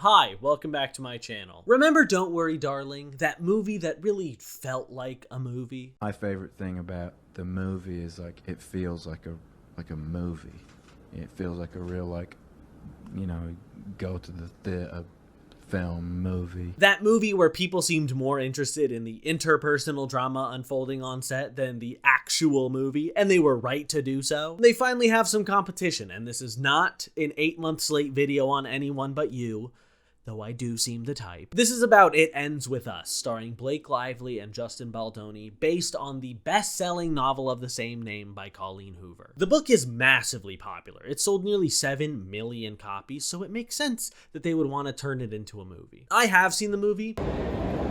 Hi, welcome back to my channel. Remember Don't Worry Darling, that movie that really felt like a movie? My favorite thing about the movie is like it feels like a movie. It feels like a real go to the theater film movie. That movie where people seemed more interested in the interpersonal drama unfolding on set than the actual movie, and they were right to do so. They finally have some competition, and this is not an 8-month slate video on anyone but you, though I do seem the type. This is about It Ends With Us, starring Blake Lively and Justin Baldoni, based on the best-selling novel of the same name by Colleen Hoover. The book is massively popular. It sold nearly 7 million copies, so it makes sense that they would want to turn it into a movie. I have seen the movie.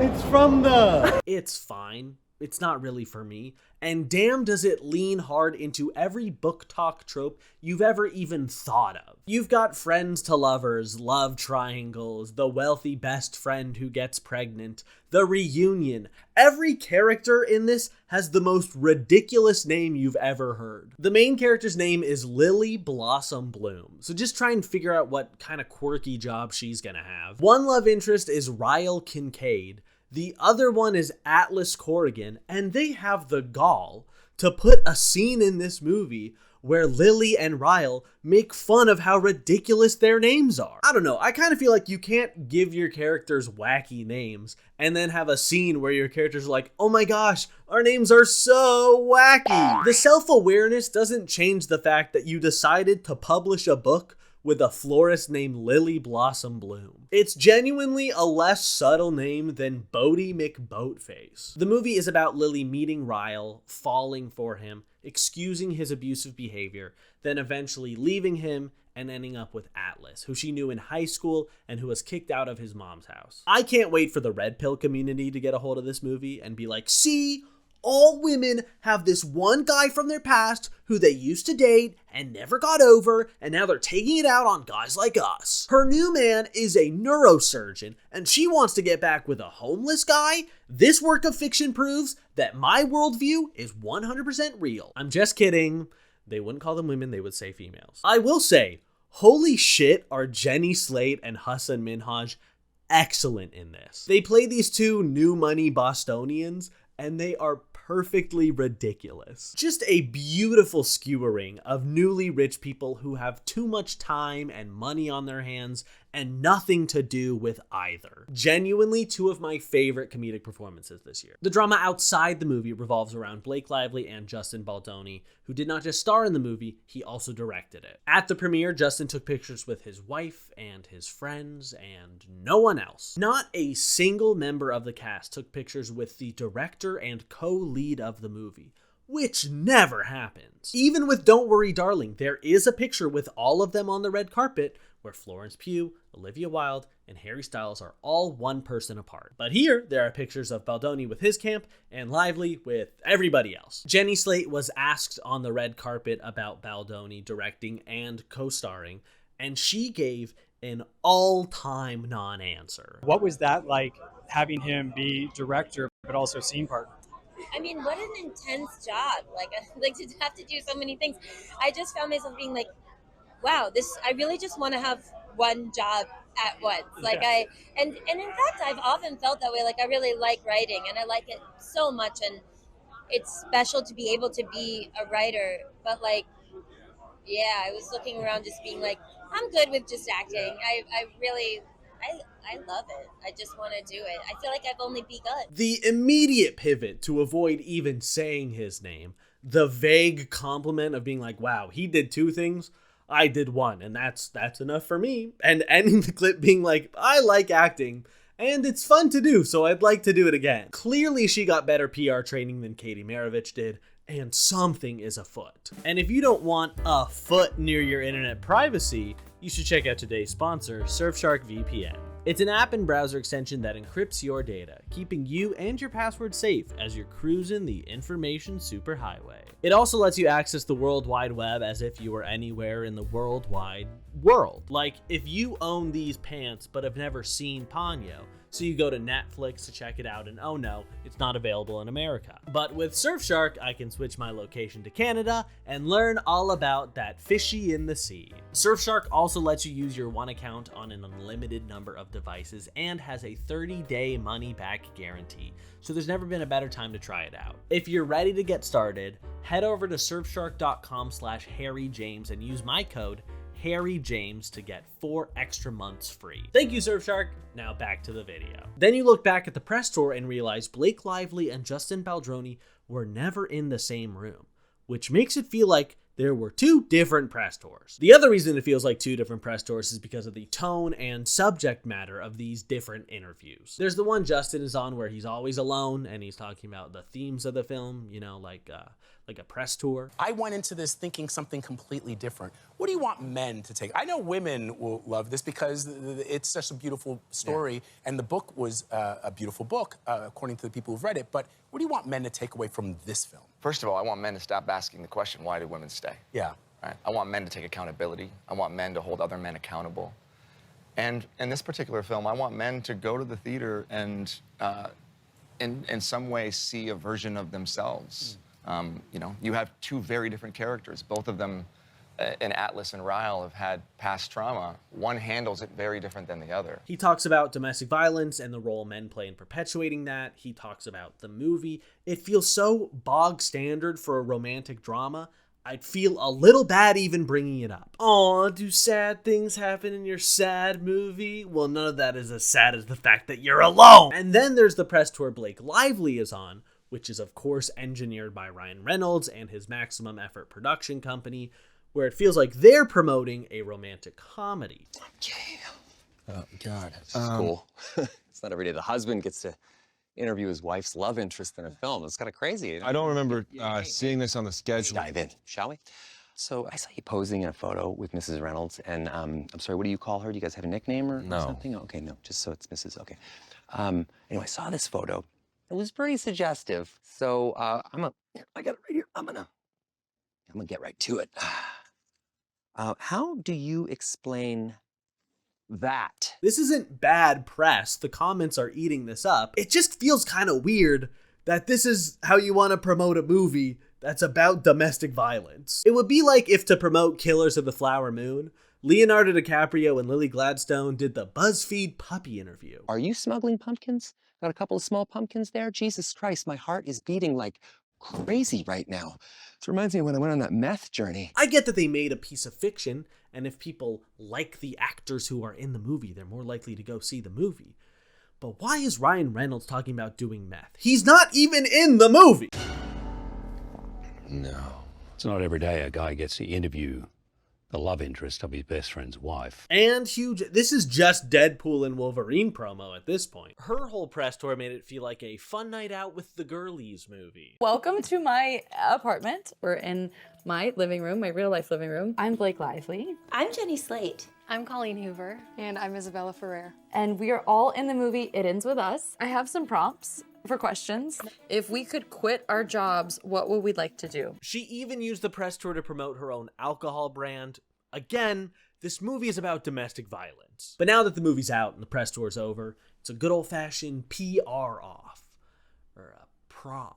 It's from the... It's fine. It's not really for me. And damn does it lean hard into every book talk trope you've ever even thought of. You've got friends to lovers, love triangles, the wealthy best friend who gets pregnant, the reunion. Every character in this has the most ridiculous name you've ever heard. The main character's name is Lily Blossom Bloom, so just try and figure out what kind of quirky job she's gonna have. One love interest is Ryle Kincaid. The other one is Atlas Corrigan, and they have the gall to put a scene in this movie where Lily and Ryle make fun of how ridiculous their names are. I don't know, I kind of feel like you can't give your characters wacky names and then have a scene where your characters are like, oh my gosh, our names are so wacky. The self-awareness doesn't change the fact that you decided to publish a book with a florist named Lily Blossom Bloom. It's genuinely a less subtle name than Bodie McBoatface. The movie is about Lily meeting Ryle, falling for him, excusing his abusive behavior, then eventually leaving him and ending up with Atlas, who she knew in high school and who was kicked out of his mom's house. I can't wait for the red pill community to get a hold of this movie and be like, see? All women have this one guy from their past who they used to date and never got over, and now they're taking it out on guys like us. Her new man is a neurosurgeon, and she wants to get back with a homeless guy? This work of fiction proves that my worldview is 100% real. I'm just kidding. They wouldn't call them women, they would say females. I will say, holy shit are Jenny Slate and Hassan Minhaj excellent in this. They play these two new money Bostonians, and they are perfectly ridiculous. Just a beautiful skewering of newly rich people who have too much time and money on their hands and nothing to do with either. Genuinely two of my favorite comedic performances this year. The drama outside the movie revolves around Blake Lively and Justin Baldoni, who did not just star in the movie, he also directed it. At the premiere, Justin took pictures with his wife and his friends and no one else. Not a single member of the cast took pictures with the director and co-lead of the movie, which never happens. Even with Don't Worry Darling, there is a picture with all of them on the red carpet where Florence Pugh, Olivia Wilde, and Harry Styles are all one person apart. But here, there are pictures of Baldoni with his camp and Lively with everybody else. Jenny Slate was asked on the red carpet about Baldoni directing and co-starring, and she gave an all-time non-answer. What was that like, having him be director, but also scene partner? I mean, what an intense job. Like to have to do so many things. I just found myself being like, wow, I really just want to have one job at once. Like and in fact, I've often felt that way. Like I really like writing and I like it so much. And it's special to be able to be a writer. But like, yeah, I was looking around just being like, I'm good with just acting. I love it. I just want to do it. I feel like I've only begun. The immediate pivot to avoid even saying his name, the vague compliment of being like, wow, he did 2 things, I did 1, and that's enough for me. And ending the clip being like, I like acting, and it's fun to do, so I'd like to do it again. Clearly she got better PR training than Katie Maravich did, and something is afoot. And if you don't want a foot near your internet privacy, you should check out today's sponsor, Surfshark VPN. It's an app and browser extension that encrypts your data, keeping you and your password safe as you're cruising the information superhighway. It also lets you access the World Wide Web as if you were anywhere in the World Wide world. Like, if you own these pants but have never seen Ponyo, so you go to Netflix to check it out and oh no, it's not available in America. But with Surfshark, I can switch my location to Canada and learn all about that fishy in the sea. Surfshark also lets you use your one account on an unlimited number of devices and has a 30-day money-back guarantee, so there's never been a better time to try it out. If you're ready to get started, head over to surfshark.com/HarryJames and use my code Harry James to get 4 extra months free. Thank you, Surfshark. Now back to the video. Then you look back at the press tour and realize Blake Lively and Justin Baldroni were never in the same room, which makes it feel like there were 2 different press tours. The other reason it feels like 2 different press tours is because of the tone and subject matter of these different interviews. There's the one Justin is on where he's always alone and he's talking about the themes of the film, you know, like a press tour. I went into this thinking something completely different. What do you want men to take? I know women will love this because it's such a beautiful story, and the book was a beautiful book, according to the people who've read it, but what do you want men to take away from this film? First of all, I want men to stop asking the question, why do women stay? Yeah. Right? I want men to take accountability. I want men to hold other men accountable. And in this particular film, I want men to go to the theater and in some way see a version of themselves. You know, you have 2 very different characters. Both of them, in Atlas and Ryle, have had past trauma. One handles it very different than the other. He talks about domestic violence and the role men play in perpetuating that. He talks about the movie. It feels so bog standard for a romantic drama. I'd feel a little bad even bringing it up. Aw, do sad things happen in your sad movie? Well, none of that is as sad as the fact that you're alone. And then there's the press tour Blake Lively is on, which is of course engineered by Ryan Reynolds and his Maximum Effort production company, where it feels like they're promoting a romantic comedy. Oh, God. It's cool. It's not every day the husband gets to interview his wife's love interest in a film. It's kind of crazy. I don't remember seeing this on the schedule. Dive in, shall we? So I saw you posing in a photo with Mrs. Reynolds, and I'm sorry, what do you call her? Do you guys have a nickname or something? Okay, no, just so it's Mrs. Okay. Anyway, I saw this photo. It was pretty suggestive. So I got it right here. I'm gonna get right to it. How do you explain that? This isn't bad press. The comments are eating this up. It just feels kind of weird that this is how you want to promote a movie that's about domestic violence. It would be like if to promote Killers of the Flower Moon, Leonardo DiCaprio and Lily Gladstone did the BuzzFeed puppy interview. Are you smuggling pumpkins? Got a couple of small pumpkins there? Jesus Christ, my heart is beating like crazy right now. This reminds me of when I went on that meth journey. I get that they made a piece of fiction, and if people like the actors who are in the movie, they're more likely to go see the movie. But why is Ryan Reynolds talking about doing meth? He's not even in the movie! No. It's not every day a guy gets to interview the love interest of his best friend's wife. And huge, this is just Deadpool and Wolverine promo at this point. Her whole press tour made it feel like a fun night out with the girlies movie. Welcome to my apartment. We're in my living room, my real life living room. I'm Blake Lively. I'm Jenny Slate. I'm Colleen Hoover. And I'm Isabella Ferrer. And we are all in the movie It Ends With Us. I have some prompts for questions. If we could quit our jobs, what would we like to do? She even used the press tour to promote her own alcohol brand. Again, this movie is about domestic violence. But now that the movie's out and the press tour's over, it's a good old-fashioned PR off. Or a prof.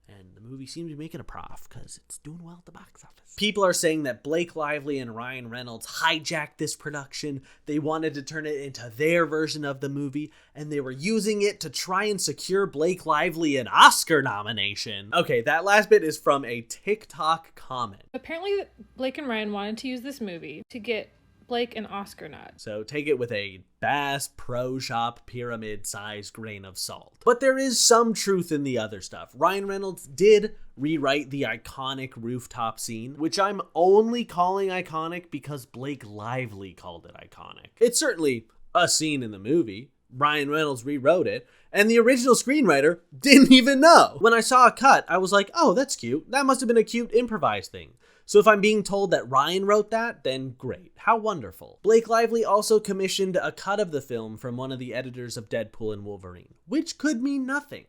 And the movie seems to be making a prof because it's doing well at the box office. People are saying that Blake Lively and Ryan Reynolds hijacked this production. They wanted to turn it into their version of the movie, and they were using it to try and secure Blake Lively an Oscar nomination. Okay, that last bit is from a TikTok comment. Apparently, Blake and Ryan wanted to use this movie to get Blake an Oscar nod. So take it with a Bass Pro Shop pyramid-sized grain of salt. But there is some truth in the other stuff. Ryan Reynolds did rewrite the iconic rooftop scene, which I'm only calling iconic because Blake Lively called it iconic. It's certainly a scene in the movie. Ryan Reynolds rewrote it, and the original screenwriter didn't even know. When I saw a cut, I was like, oh, that's cute. That must have been a cute improvised thing. So if I'm being told that Ryan wrote that, then great. How wonderful. Blake Lively also commissioned a cut of the film from one of the editors of Deadpool and Wolverine, which could mean nothing.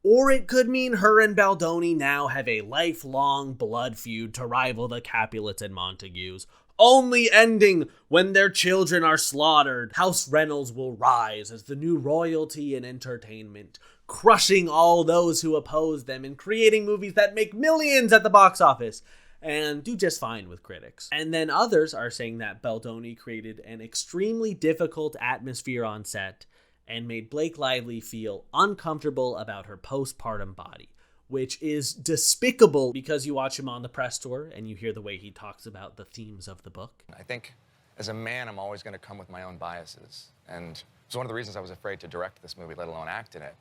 Or it could mean her and Baldoni now have a lifelong blood feud to rival the Capulets and Montagues. only ending when their children are slaughtered. House Reynolds will rise as the new royalty in entertainment, crushing all those who oppose them and creating movies that make millions at the box office and do just fine with critics. And then others are saying that Baldoni created an extremely difficult atmosphere on set and made Blake Lively feel uncomfortable about her postpartum body, which is despicable because you watch him on the press tour and you hear the way he talks about the themes of the book. I think as a man, I'm always going to come with my own biases. And it's one of the reasons I was afraid to direct this movie, let alone act in it.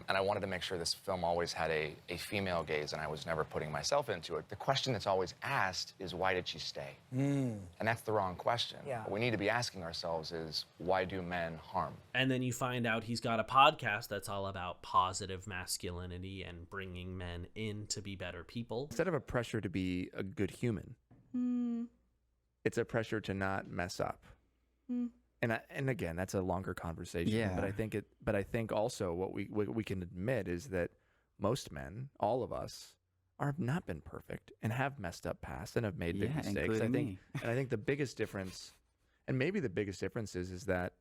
And I wanted to make sure this film always had a female gaze, and I was never putting myself into it. The question that's always asked is, why did she stay? And that's the wrong question. Yeah. What we need to be asking ourselves is, why do men harm? And then you find out he's got a podcast that's all about positive masculinity and bringing men in to be better people. Instead of a pressure to be a good human, it's a pressure to not mess up. And again, that's a longer conversation. Yeah. But I think also what we can admit is that most men, all of us, have not been perfect and have messed up past and have made big mistakes. I think the biggest difference, and maybe the biggest difference is that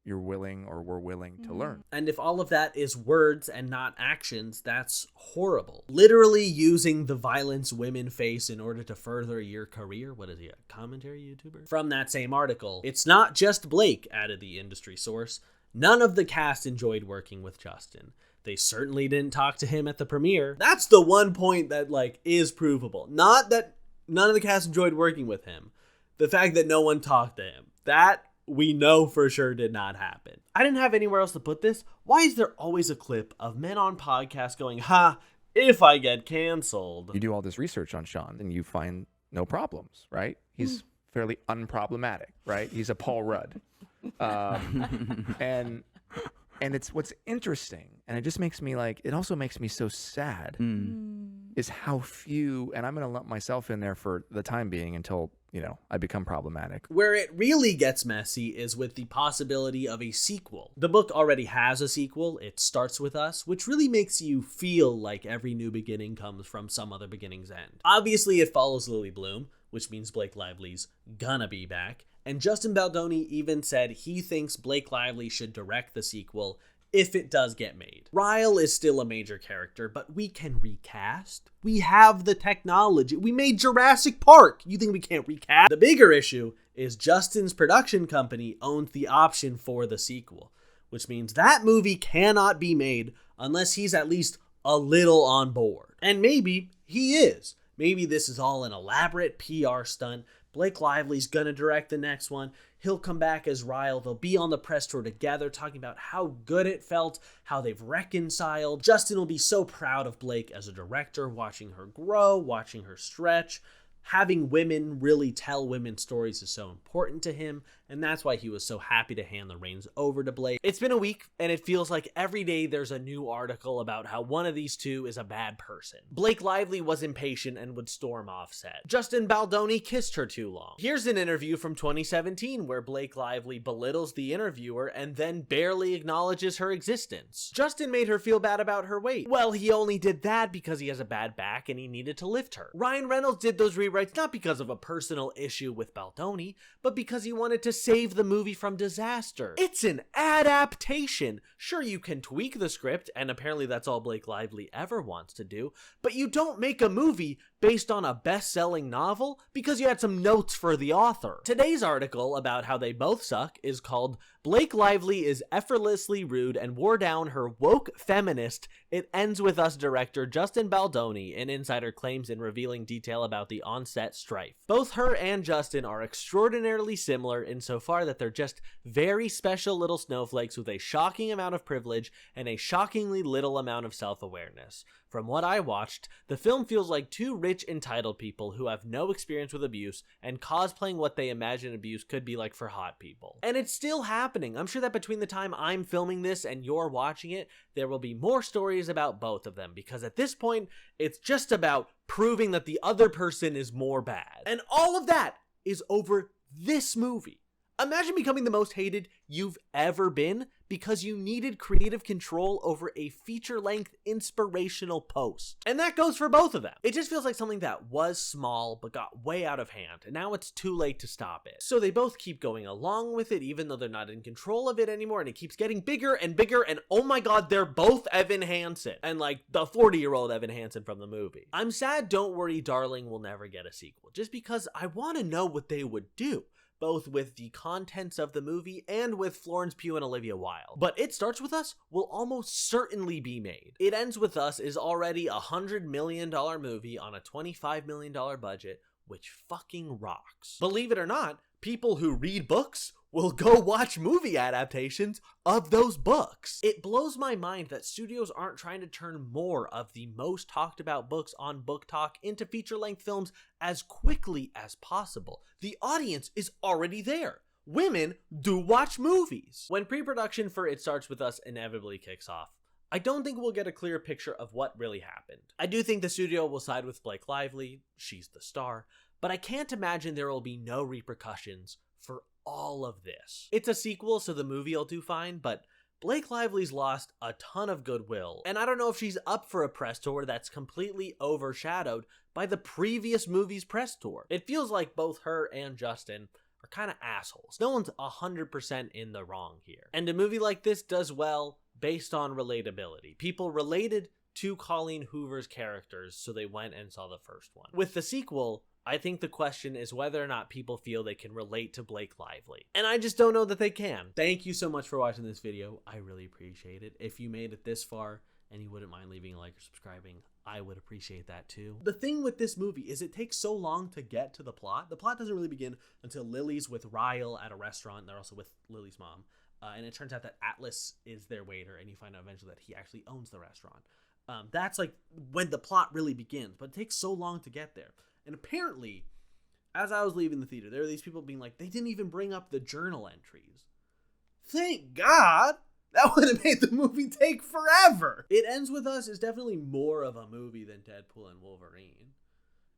you're willing, or we're willing to learn. And if all of that is words and not actions, that's horrible. Literally using the violence women face in order to further your career. What is he, a commentary YouTuber? From that same article, it's not just Blake, added the industry source. None of the cast enjoyed working with Justin. They certainly didn't talk to him at the premiere. That's the one point that, like, is provable. Not that none of the cast enjoyed working with him. The fact that no one talked to him. That we know for sure did not happen. I didn't have anywhere else to put this. Why is there always a clip of men on podcasts going, ha, if I get canceled? You do all this research on Sean and you find no problems, right? He's fairly unproblematic, right? He's a Paul Rudd. And it's what's interesting, and it just makes me it also makes me so sad, is how few, and I'm going to lump myself in there for the time being until, I become problematic. Where it really gets messy is with the possibility of a sequel. The book already has a sequel, It Starts With Us, which really makes you feel like every new beginning comes from some other beginning's end. Obviously, it follows Lily Bloom, which means Blake Lively's gonna be back, and Justin Baldoni even said he thinks Blake Lively should direct the sequel if it does get made. Ryle is still a major character, but we can recast. We have the technology. We made Jurassic Park. You think we can't recast? The bigger issue is Justin's production company owns the option for the sequel, which means that movie cannot be made unless he's at least a little on board. And maybe he is. Maybe this is all an elaborate PR stunt. Blake Lively's gonna direct the next one. He'll come back as Ryle. They'll be on the press tour together talking about how good it felt, how they've reconciled. Justin will be so proud of Blake as a director, watching her grow, watching her stretch. Having women really tell women's stories is so important to him, and that's why he was so happy to hand the reins over to Blake. It's been a week, and it feels like every day there's a new article about how one of these two is a bad person. Blake Lively was impatient and would storm off set. Justin Baldoni kissed her too long. Here's an interview from 2017 where Blake Lively belittles the interviewer and then barely acknowledges her existence. Justin made her feel bad about her weight. Well, he only did that because he has a bad back and he needed to lift her. Ryan Reynolds did those rewrites not because of a personal issue with Baldoni, but because he wanted to save the movie from disaster. It's an adaptation. Sure, you can tweak the script, and apparently that's all Blake Lively ever wants to do, but you don't make a movie based on a best-selling novel because you had some notes for the author. Today's article about how they both suck is called Blake Lively is effortlessly rude and wore down her woke feminist. It ends with us director Justin Baldoni, an insider claims in revealing detail about the on-set strife. Both her and Justin are extraordinarily similar insofar that they're just very special little snowflakes with a shocking amount of privilege and a shockingly little amount of self-awareness. From what I watched, the film feels like two rich, entitled people who have no experience with abuse and cosplaying what they imagine abuse could be like for hot people. And it's still happening. I'm sure that between the time I'm filming this and you're watching it, there will be more stories about both of them, because at this point, it's just about proving that the other person is more bad. And all of that is over this movie. Imagine becoming the most hated you've ever been because you needed creative control over a feature-length inspirational post. And that goes for both of them. It just feels like something that was small but got way out of hand, and now it's too late to stop it. So they both keep going along with it even though they're not in control of it anymore, and it keeps getting bigger and bigger, and oh my god, they're both Evan Hansen. And like the 40-year-old Evan Hansen from the movie. I'm sad Don't Worry Darling will never get a sequel, just because I want to know what they would do, both with the contents of the movie and with Florence Pugh and Olivia Wilde. But It Starts With Us will almost certainly be made. It Ends With Us is already a $100 million movie on a $25 million budget, which fucking rocks. Believe it or not, people who read books will go watch movie adaptations of those books. It blows my mind that studios aren't trying to turn more of the most talked about books on Book Talk into feature-length films as quickly as possible. The audience is already there. Women do watch movies. When pre-production for It Starts With Us inevitably kicks off, I don't think we'll get a clear picture of what really happened. I do think the studio will side with Blake Lively, she's the star, but I can't imagine there will be no repercussions for all of this. It's a sequel, so the movie will do fine, but Blake Lively's lost a ton of goodwill, and I don't know if she's up for a press tour that's completely overshadowed by the previous movie's press tour. It feels like both her and Justin are kind of assholes. No one's 100% in the wrong here. And a movie like this does well based on relatability. People related to Colleen Hoover's characters, so they went and saw the first one. With the sequel, I think the question is whether or not people feel they can relate to Blake Lively. And I just don't know that they can. Thank you so much for watching this video. I really appreciate it. If you made it this far and you wouldn't mind leaving a like or subscribing, I would appreciate that too. The thing with this movie is it takes so long to get to the plot. The plot doesn't really begin until Lily's with Ryle at a restaurant. They're also with Lily's mom. And it turns out that Atlas is their waiter, and you find out eventually that he actually owns the restaurant. That's like when the plot really begins, but it takes so long to get there. And apparently, as I was leaving the theater, there were these people being like, they didn't even bring up the journal entries. Thank God! That would have made the movie take forever! It Ends With Us is definitely more of a movie than Deadpool and Wolverine.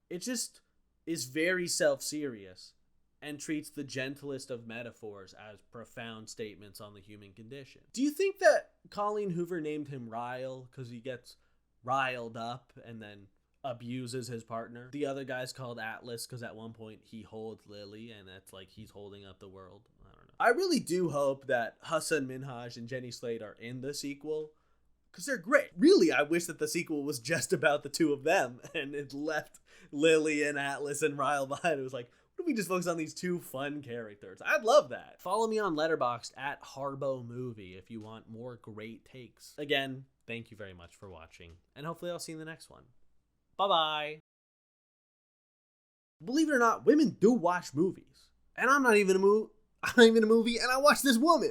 It just is very self-serious and treats the gentlest of metaphors as profound statements on the human condition. Do you think that Colleen Hoover named him Ryle because he gets riled up and then abuses his partner? The other guy's called Atlas because at one point he holds Lily and it's like he's holding up the world. I don't know. I really do hope that Hassan Minhaj and Jenny Slate are in the sequel because they're great. Really, I wish that the sequel was just about the two of them and it left Lily and Atlas and Ryle behind. It was like, what if we just focus on these two fun characters? I'd love that. Follow me on Letterboxd at Harbo Movie if you want more great takes. Again, thank you very much for watching, and hopefully I'll see you in the next one. Bye-bye. Believe it or not, women do watch movies. And I'm not even a movie, and I watch this woman.